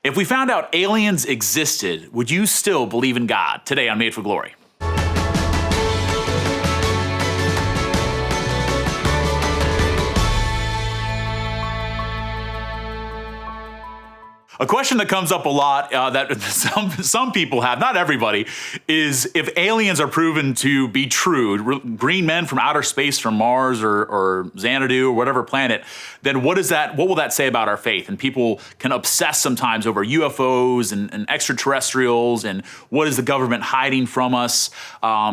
If we found out aliens existed, would you still believe in God? Today on Made for Glory. A question that comes up a lot that some people have, not everybody, is if aliens are proven to be true, green men from outer space, from Mars or Xanadu or whatever planet, then what will that say about our faith? And people can obsess sometimes over UFOs and extraterrestrials and what is the government hiding from us,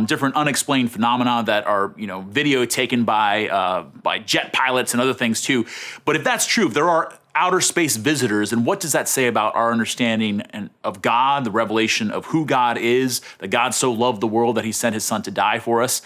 different unexplained phenomena that are video taken by jet pilots and other things too. But if that's true, if there are outer space visitors, and what does that say about our understanding of God, the revelation of who God is, that God so loved the world that he sent his son to die for us?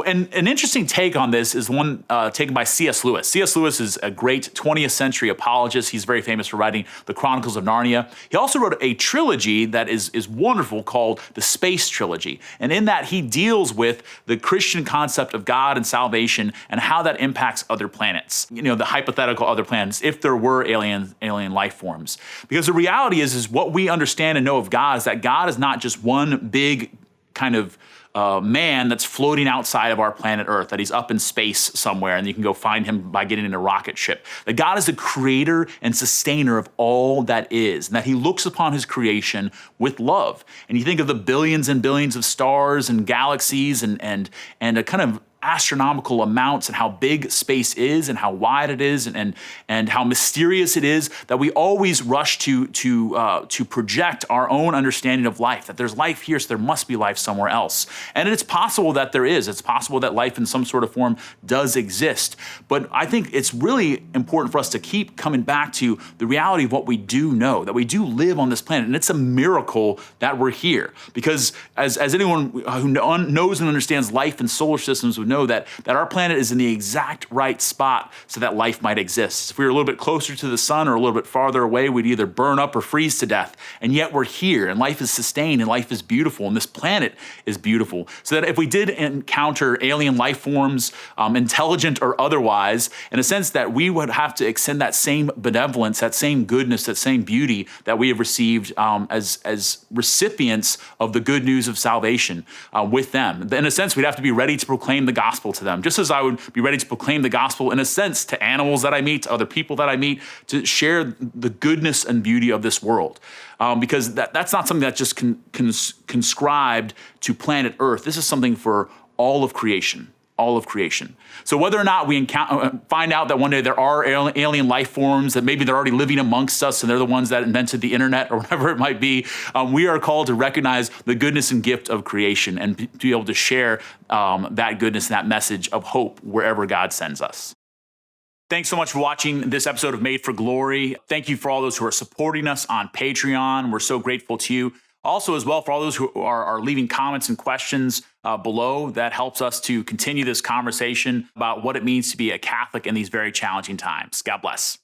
And an interesting take on this is one taken by C.S. Lewis. C.S. Lewis is a great 20th century apologist. He's very famous for writing the Chronicles of Narnia. He also wrote a trilogy that is wonderful called the Space Trilogy. And in that, he deals with the Christian concept of God and salvation and how that impacts other planets. The hypothetical other planets, if there were alien life forms. Because the reality is what we understand and know of God is that God is not just one big kind of man that's floating outside of our planet Earth, that he's up in space somewhere and you can go find him by getting in a rocket ship. That God is the creator and sustainer of all that is, and that he looks upon his creation with love. And you think of the billions and billions of stars and galaxies and a kind of astronomical amounts and how big space is and how wide it is and how mysterious it is, that we always rush to project our own understanding of life, that there's life here, so there must be life somewhere else. And it's possible that there is. It's possible that life in some sort of form does exist. But I think it's really important for us to keep coming back to the reality of what we do know, that we do live on this planet. And it's a miracle that we're here. Because as anyone who knows and understands life and solar systems would know, that our planet is in the exact right spot so that life might exist. If we were a little bit closer to the sun or a little bit farther away, we'd either burn up or freeze to death. And yet we're here, and life is sustained, and life is beautiful, and this planet is beautiful. So that if we did encounter alien life forms, intelligent or otherwise, in a sense that we would have to extend that same benevolence, that same goodness, that same beauty that we have received as recipients of the good news of salvation with them. In a sense, we'd have to be ready to proclaim the gospel to them, just as I would be ready to proclaim the gospel, in a sense, to animals that I meet, to other people that I meet, to share the goodness and beauty of this world. Because that's not something that's just conscribed to planet Earth. This is something for all of creation. All of creation. So whether or not we find out that one day there are alien life forms, that maybe they're already living amongst us and they're the ones that invented the internet or whatever it might be, we are called to recognize the goodness and gift of creation and to be able to share that goodness and that message of hope wherever God sends us. Thanks so much for watching this episode of Made for Glory. Thank you for all those who are supporting us on Patreon. We're so grateful to you. Also, as well, for all those who are leaving comments and questions below, that helps us to continue this conversation about what it means to be a Catholic in these very challenging times. God bless.